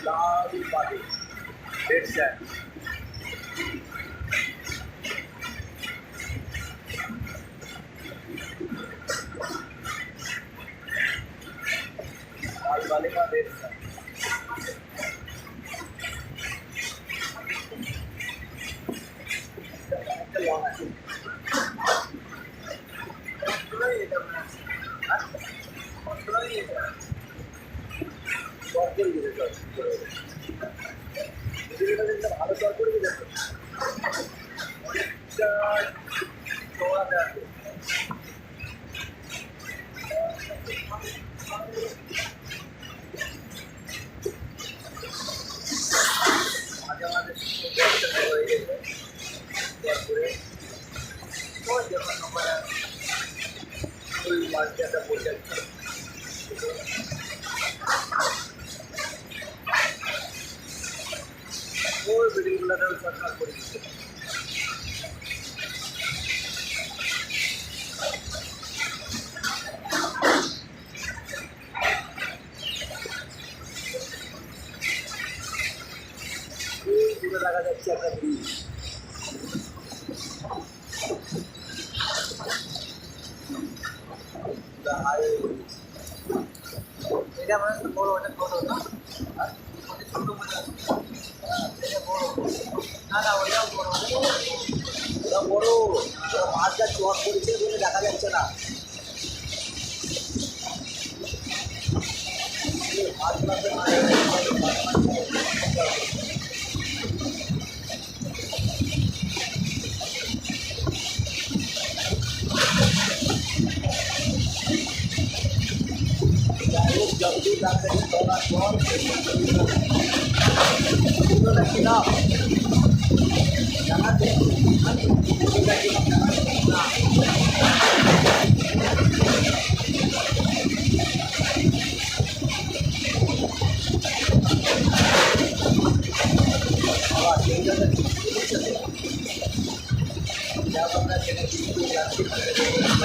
दारू पानी डेढ़ सौ दाल वाले का 150 ভালো দর করে দিতে মাঝে মাঝে হয়ে গেছে তারপরে ওই যখন আমরা ওই মার্কেটটা পড়ে ওই বিল্ডিংগুলোতে সরকার করে দিচ্ছে দূরে দেখা যাচ্ছে একটা ব্রিজ এটা মানে বড় অনেক বড় না ছোট মনে এটা বড় না না ওইটাও বড় ওটা বড় মাছটা চট করেছে বলে দেখা যাচ্ছে না जल्दी जाकर थोड़ा और ना जाना दे क्या बनना चाहिए